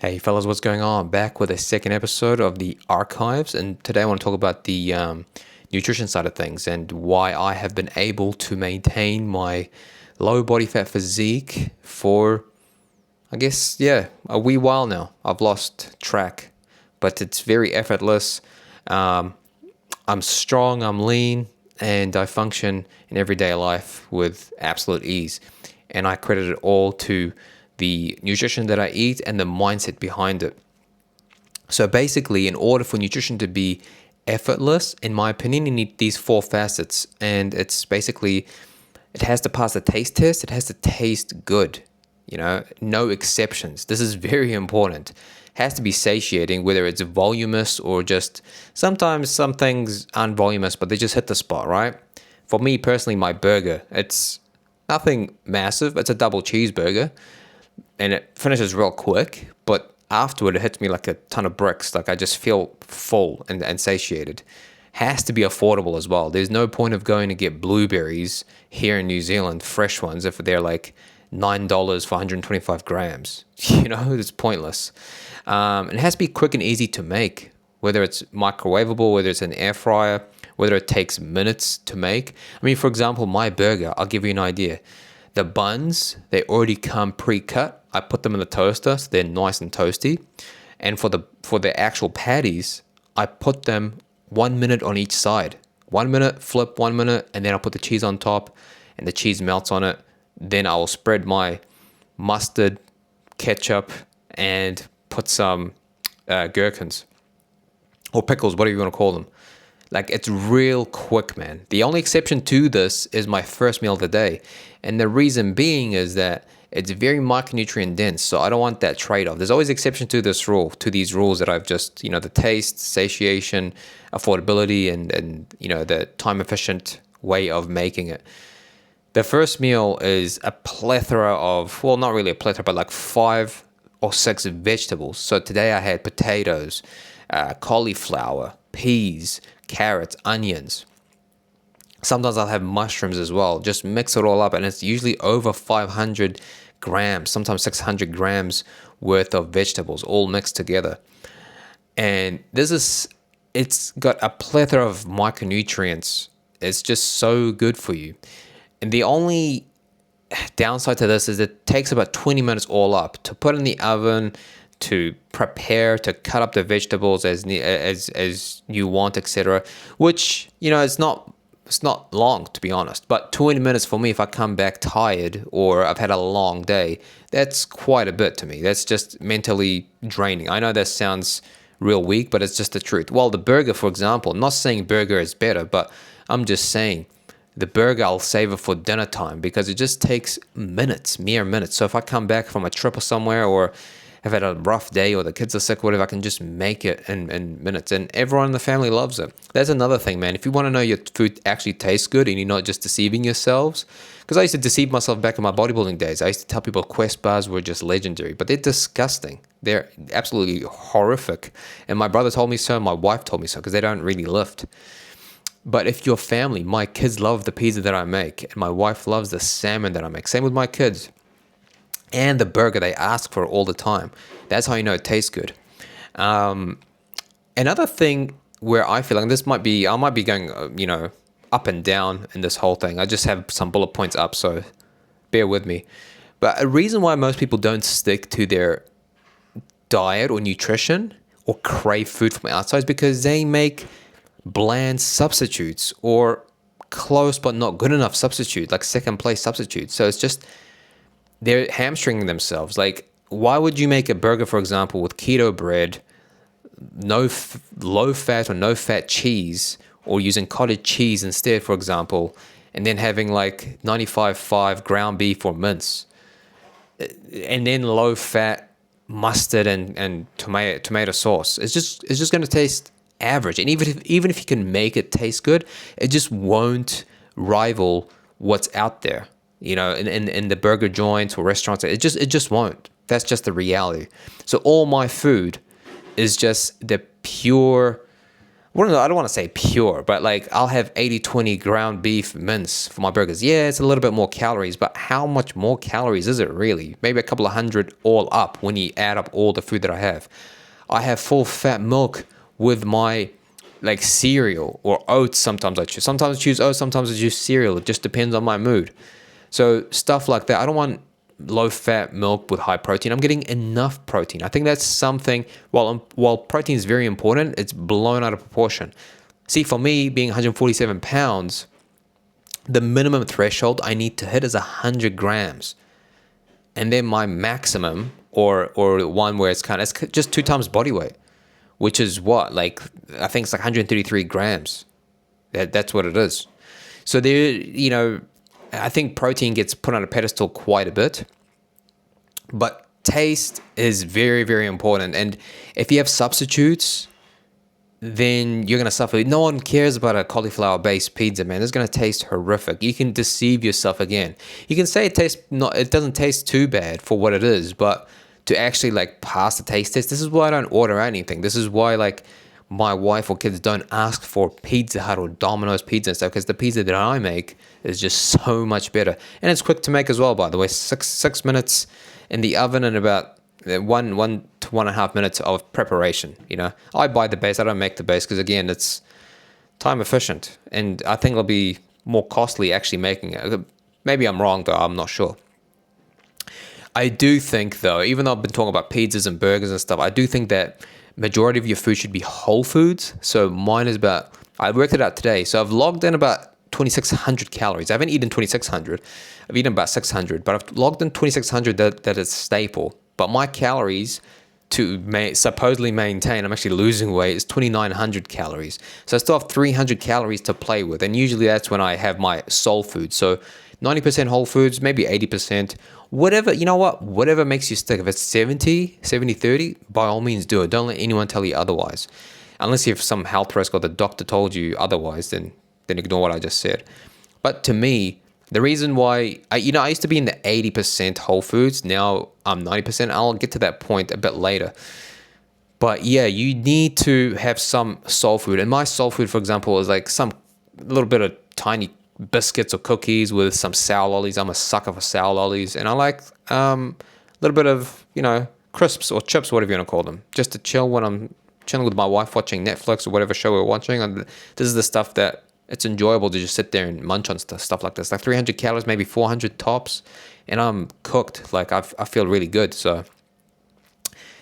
Hey fellas, what's going on? Back with a second episode of the Archives, and today I want to talk about the nutrition side of things and why I have been able to maintain my low body fat physique for, I guess, yeah, a wee while now. I've lost track, but it's very effortless. Um, I'm strong, I'm lean, and I function in everyday life with absolute ease. And I credit it all to the nutrition that I eat and the mindset behind it. So basically, in order for nutrition to be effortless, in my opinion, you need these four facets. And it's basically, it has to pass the taste test, it has to taste good, no exceptions. This is very important. Has to be satiating, whether it's voluminous or just sometimes some things aren't voluminous, but they just hit the spot, right? For me personally, my burger, it's nothing massive. It's a double cheeseburger and it finishes real quick, but afterward it hits me like a ton of bricks. Like I just feel full and satiated. Has to be affordable as well. There's no point of going to get blueberries here in New Zealand, fresh ones, if they're like $9 for 125 grams. It's pointless. It has to be quick and easy to make, whether it's microwavable, whether it's an air fryer, whether it takes minutes to make. I mean, for example, my burger, I'll give you an idea. The buns, they already come pre-cut. I put them in the toaster so they're nice and toasty. And for the actual patties, I put them 1 minute on each side. 1 minute, flip 1 minute, and then I'll put the cheese on top and the cheese melts on it. Then I'll spread my mustard, ketchup, and put some gherkins or pickles, whatever you want to call them. Like it's real quick, man. The only exception to this is my first meal of the day. And the reason being is that it's very micronutrient dense. So I don't want that trade-off. There's always exception to this rule, to these rules that I've just, the taste, satiation, affordability, and the time efficient way of making it. The first meal is a plethora of, well, not really a plethora, but like 5 or 6 vegetables. So today I had potatoes, cauliflower, peas, carrots, onions. Sometimes I'll have mushrooms as well. Just mix it all up, and it's usually over 500 grams, sometimes 600 grams worth of vegetables all mixed together. And it's got a plethora of micronutrients. It's just so good for you. And the only downside to this is it takes about 20 minutes all up to put in the oven, to prepare, to cut up the vegetables as you want, etc. Which it's not long, to be honest. But 20 minutes for me, if I come back tired or I've had a long day, that's quite a bit to me. That's just mentally draining. I know that sounds real weak, but it's just the truth. Well, the burger, for example, I'm not saying burger is better, but I'm just saying the burger, I'll save it for dinner time because it just takes minutes, mere minutes. So if I come back from a trip or somewhere, or have had a rough day, or the kids are sick, or whatever, I can just make it in minutes. And everyone in the family loves it. That's another thing, man. If you want to know your food actually tastes good and you're not just deceiving yourselves, because I used to deceive myself back in my bodybuilding days. I used to tell people Quest bars were just legendary, but they're disgusting. They're absolutely horrific. And my brother told me so, my wife told me so, because they don't really lift. But if your family, my kids love the pizza that I make, and my wife loves the salmon that I make. Same with my kids. And the burger, they ask for all the time. That's how you know it tastes good. Another thing where I feel like I might be going, up and down in this whole thing. I just have some bullet points up, so bear with me. But a reason why most people don't stick to their diet or nutrition or crave food from outside is because they make bland substitutes or close but not good enough substitutes, like second place substitutes. So it's just, they're hamstringing themselves. Like, why would you make a burger, for example, with keto bread, low fat or no fat cheese, or using cottage cheese instead, for example, and then having like 95.5 ground beef or mince, and then low fat mustard and tomato sauce? It's just going to taste average. And even if you can make it taste good, it just won't rival what's out there. In the burger joints or restaurants, it just won't. That's just the reality. So all my food is just the pure I don't want to say pure, but like I'll have 80/20 ground beef mince for my burgers. Yeah, it's a little bit more calories, but how much more calories is it really? Maybe a couple of hundred all up when you add up all the food that I have. I have full fat milk with my like cereal or oats. Sometimes I choose oats, sometimes I choose cereal. It just depends on my mood. So stuff like that. I don't want low fat milk with high protein. I'm getting enough protein. I think that's something, while protein is very important, it's blown out of proportion. See, for me, being 147 pounds, the minimum threshold I need to hit is 100 grams. And then my maximum, or one where it's just 2 times body weight, which is what? Like, I think it's like 133 grams. That's what it is. So I think protein gets put on a pedestal quite a bit, but taste is very, very important. And if you have substitutes, then you're going to suffer. No one cares about a cauliflower-based pizza, man. It's going to taste horrific. You can deceive yourself again. You can say it doesn't taste too bad for what it is, but to actually like pass the taste test, this is why I don't order anything. This is why like my wife or kids don't ask for Pizza Hut or Domino's pizza and stuff, because the pizza that I make is just so much better. And it's quick to make as well, by the way. Six minutes in the oven and about 1 to 1.5 minutes of preparation. I buy the base. I don't make the base because, again, it's time efficient. And I think it'll be more costly actually making it. Maybe I'm wrong, though. I'm not sure. I do think, though, even though I've been talking about pizzas and burgers and stuff, I do think that majority of your food should be whole foods. So mine is I worked it out today. So I've logged in about 2,600 calories. I haven't eaten 2,600. I've eaten about 600, but I've logged in 2,600 that is staple. But my calories to supposedly maintain, I'm actually losing weight, is 2,900 calories. So I still have 300 calories to play with. And usually that's when I have my soul food. So 90% whole foods, maybe 80%, whatever, whatever makes you stick. If it's 70-30, by all means do it. Don't let anyone tell you otherwise. Unless you have some health risk or the doctor told you otherwise, then ignore what I just said. But to me, the reason why, I used to be in the 80% whole foods. Now I'm 90%. I'll get to that point a bit later. But yeah, you need to have some soul food. And my soul food, for example, is like some little bit of tiny biscuits or cookies with some sour lollies. I'm a sucker for sour lollies. And I like a little bit of, crisps or chips, whatever you want to call them, just to chill when I'm chilling with my wife watching Netflix or whatever show we're watching. And this is the stuff that it's enjoyable to just sit there and munch on stuff like this. Like 300 calories, maybe 400 tops. And I'm cooked. Like I feel really good. So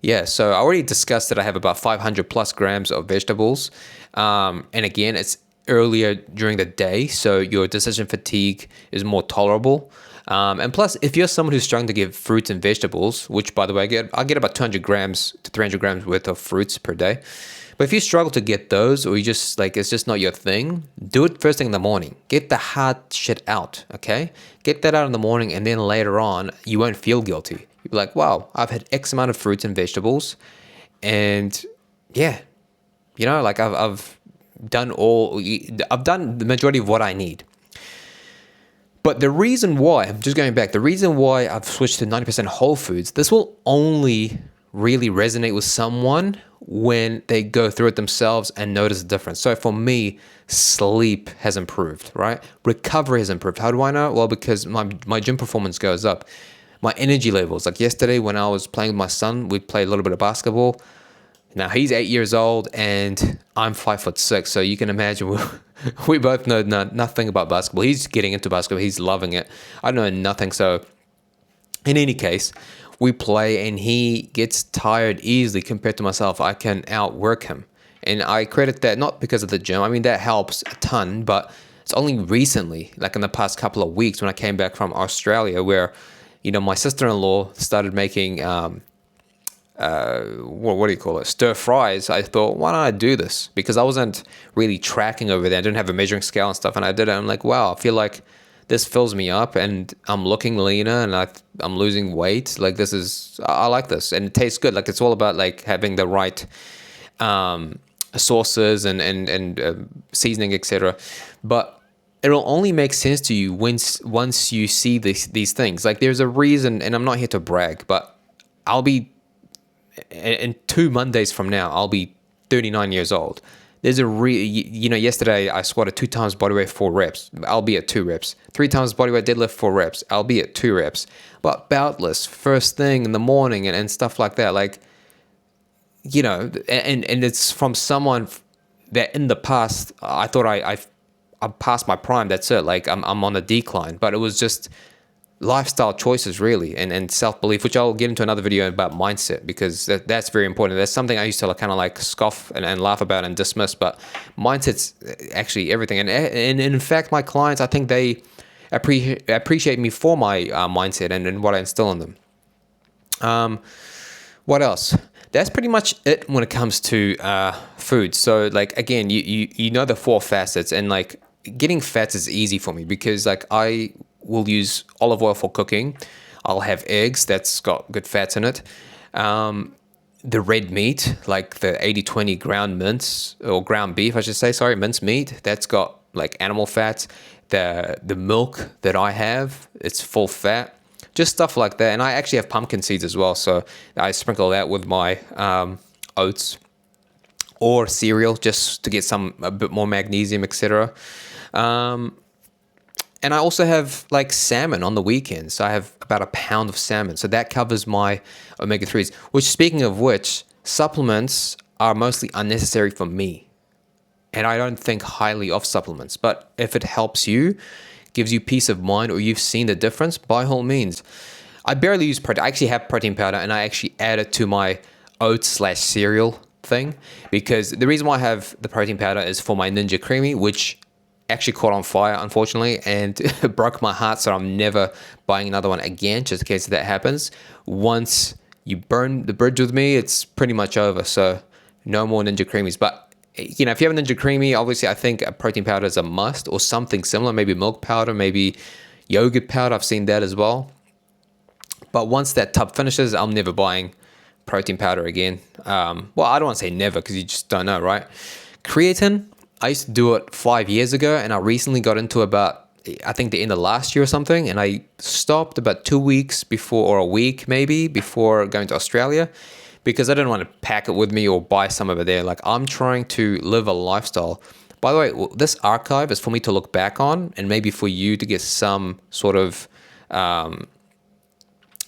yeah, so I already discussed that I have about 500 plus grams of vegetables. And again, it's earlier during the day, so your decision fatigue is more tolerable. And plus, if you're someone who's struggling to get fruits and vegetables, which by the way, I get about 200 grams to 300 grams worth of fruits per day. But if you struggle to get those, or you just like, it's just not your thing, do it first thing in the morning. Get the hard shit out, okay? Get that out in the morning, and then later on, you won't feel guilty. You'll be like, wow, I've had X amount of fruits and vegetables, and yeah, like I've done the majority of what I need. But the reason why, I'm just going back, the reason why I've switched to 90% whole foods, this will only really resonate with someone when they go through it themselves and notice the difference. So for me, sleep has improved, right? Recovery has improved. How do I know? Well, because my gym performance goes up. My energy levels, like yesterday when I was playing with my son, we played a little bit of basketball. Now he's 8 years old and I'm 5'6", so you can imagine we both know nothing about basketball. He's getting into basketball, he's loving it. I know nothing. So in any case, we play and he gets tired easily compared to myself. I can outwork him, and I credit that not because of the gym. I mean, that helps a ton, but it's only recently, like in the past couple of weeks, when I came back from Australia, where my sister-in-law started making what do you call it, stir fries. I thought, why don't I do this? Because I wasn't really tracking over there. I didn't have a measuring scale and stuff, and I did it. I'm like, wow, I feel like this fills me up, and I'm looking leaner, and I'm losing weight. Like I like this, and it tastes good. Like it's all about like having the right sauces and seasoning, etc. But it'll only make sense to you once you see these things. Like there's a reason, and I'm not here to brag, but I'll be in 2 Mondays from now, I'll be 39 years old. yesterday I squatted 2 times bodyweight 4 reps, albeit 2 reps. 3 times bodyweight deadlift 4 reps, albeit 2 reps. But boutless first thing in the morning and stuff like that. Like, and it's from someone that in the past I thought I'm past my prime. That's it. Like I'm on a decline, but it was just lifestyle choices really, and self-belief, which I'll get into another video about mindset, because that's very important. That's something I used to kind of like scoff and laugh about and dismiss, but mindset's actually everything. And in fact, my clients, I think they appreciate me for my mindset and what I instill in them. What else? That's pretty much it when it comes to food. So like, again, you know the 4 facets, and like getting fats is easy for me because like I will use olive oil for cooking. I'll have eggs that's got good fats in it. The red meat, like the 80-20 ground mince, or ground beef, I should say, sorry, mince meat, that's got like animal fats. The milk that I have, it's full fat. Just stuff like that. And I actually have pumpkin seeds as well, so I sprinkle that with my oats or cereal just to get a bit more magnesium, etc. And I also have like salmon on the weekends. So I have about a pound of salmon. So that covers my omega-3s, which, speaking of which, supplements are mostly unnecessary for me. And I don't think highly of supplements. But if it helps you, gives you peace of mind, or you've seen the difference, by all means. I barely use protein. I actually have protein powder, and I actually add it to my oats/cereal thing, because the reason why I have the protein powder is for my Ninja Creamy, which actually caught on fire, unfortunately, and it broke my heart, so I'm never buying another one again, just in case that happens. Once you burn the bridge with me, it's pretty much over, so no more Ninja Creamies. But, if you have a Ninja Creamy, obviously I think a protein powder is a must, or something similar, maybe milk powder, maybe yogurt powder. I've seen that as well. But once that tub finishes, I'm never buying protein powder again. Well, I don't want to say never, because you just don't know, right? Creatine, I used to do it 5 years ago, and I recently got into about, I think, the end of last year or something, and I stopped about 2 weeks before, or a week maybe, before going to Australia, because I didn't want to pack it with me or buy some over there. Like, I'm trying to live a lifestyle. By the way, this archive is for me to look back on, and maybe for you to get some sort of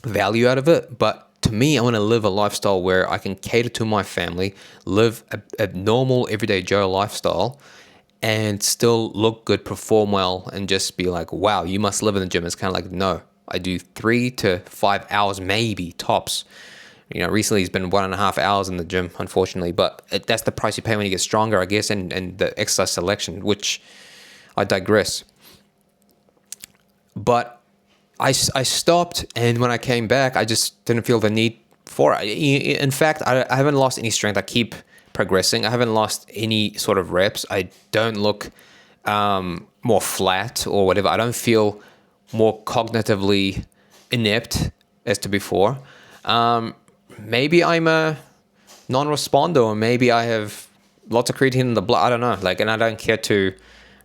value out of it. But to me, I want to live a lifestyle where I can cater to my family, live a normal everyday Joe lifestyle, and still look good, perform well, and just be like, wow, you must live in the gym. It's kind of like, no, I do 3 to 5 hours, maybe tops. Recently it's been 1.5 hours in the gym, unfortunately, but that's the price you pay when you get stronger, I guess, and the exercise selection, which I digress. But I stopped, and when I came back, I just didn't feel the need for it. In fact, I haven't lost any strength. I keep progressing. I haven't lost any sort of reps. I don't look more flat or whatever. I don't feel more cognitively inept as to before. Maybe I'm a non-responder, or maybe I have lots of creatine in the blood. I don't know. And I don't care to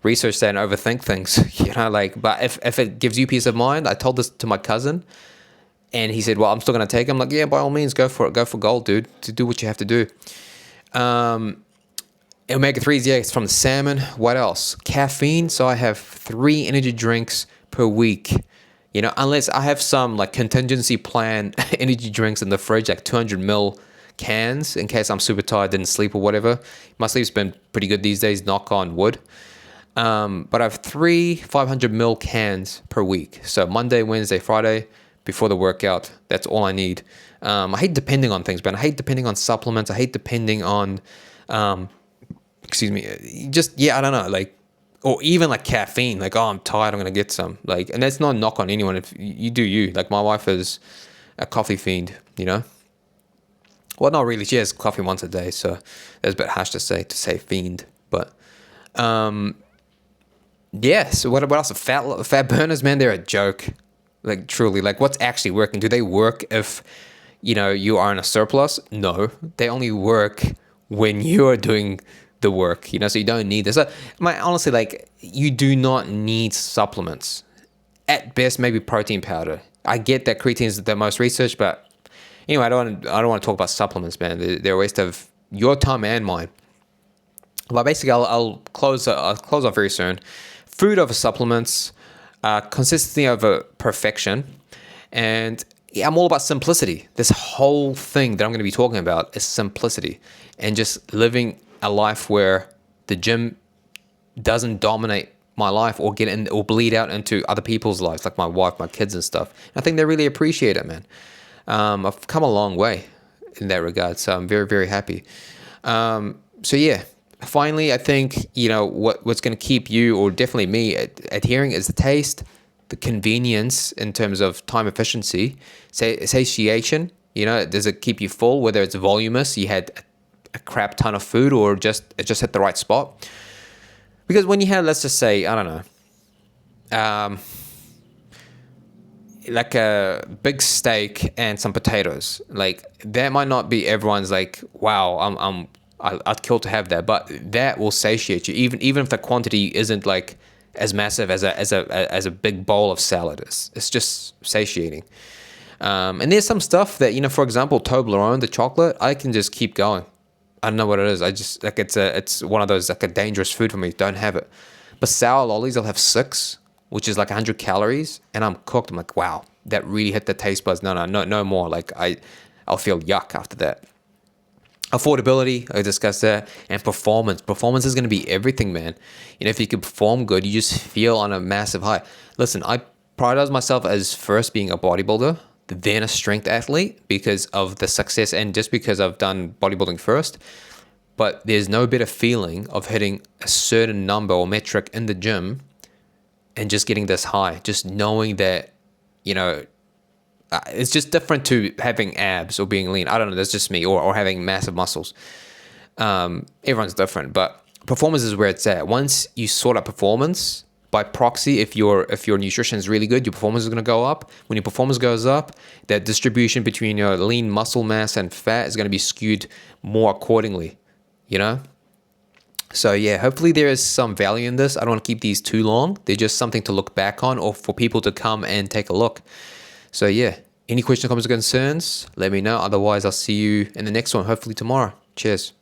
research that and overthink things, but if it gives you peace of mind. I told this to my cousin, and he said, well, I'm still going to take it. I'm like, yeah, by all means, go for it. Go for gold, dude, to do what you have to do. Omega-3s, yeah, it's from the salmon. What else? Caffeine. So I have 3 energy drinks per week, unless I have some like contingency plan energy drinks in the fridge, like 200 ml cans, in case I'm super tired, didn't sleep or whatever. My sleep's been pretty good these days, knock on wood. But I have 3 500 ml cans per week. So Monday, Wednesday, Friday, before the workout, that's all I need. I hate depending on things, man. I hate depending on supplements. I hate depending on, I don't know, or even like caffeine. Like, oh, I'm tired, I'm going to get some. And that's not a knock on anyone. If you do you. Like, my wife is a coffee fiend, Well, not really. She has coffee once a day, so that's a bit harsh to say fiend. But, yeah, so what else? Fat burners, man, they're a joke. Truly, what's actually working? Do they work if, you are in a surplus? No, they only work when you are doing the work, so you don't need this. Honestly, you do not need supplements. At best, maybe protein powder. I get that creatine is the most researched, but anyway, I don't want to talk about supplements, man. They're a waste of your time and mine. But basically, I'll close. I'll close off very soon. Food over supplements, consistency over perfection, and yeah, I'm all about simplicity. This whole thing that I'm going to be talking about is simplicity, and just living a life where the gym doesn't dominate my life or get in or bleed out into other people's lives, like my wife, my kids, and stuff. And I think they really appreciate it, man. I've come a long way in that regard, so I'm very, very happy. So yeah, finally, I think what's going to keep you, or definitely me, adhering is the taste, the convenience in terms of time efficiency, satiation. Does it keep you full? Whether it's voluminous, you had a crap ton of food, or it just hit the right spot. Because when you have, let's just say, I don't know, like a big steak and some potatoes, like that might not be everyone's like, wow, I'd kill to have that, but that will satiate you, even if the quantity isn't like as massive as a big bowl of salad. It's just satiating. And there's some stuff that, for example, Toblerone, the chocolate, I can just keep going. I don't know what it is. I just like it's one of those, like, a dangerous food for me. Don't have it. But sour lollies, I'll have 6, which is like 100 calories, and I'm cooked. I'm like, wow, that really hit the taste buds. No more. Like I'll feel yuck after that. Affordability, I discussed that, and performance. Performance is going to be everything, man. If you can perform good, you just feel on a massive high. Listen, I prioritize myself as first being a bodybuilder, then a strength athlete because of the success and just because I've done bodybuilding first. But there's no better feeling of hitting a certain number or metric in the gym and just getting this high, just knowing that, it's just different to having abs or being lean. I don't know, that's just me, or having massive muscles. Everyone's different, but performance is where it's at. Once you sort out performance, by proxy, if your nutrition is really good, your performance is going to go up. When your performance goes up, that distribution between your lean muscle mass and fat is going to be skewed more accordingly, So yeah, hopefully there is some value in this. I don't want to keep these too long. They're just something to look back on, or for people to come and take a look. So yeah, any questions, comments, or concerns, let me know. Otherwise, I'll see you in the next one, hopefully tomorrow. Cheers.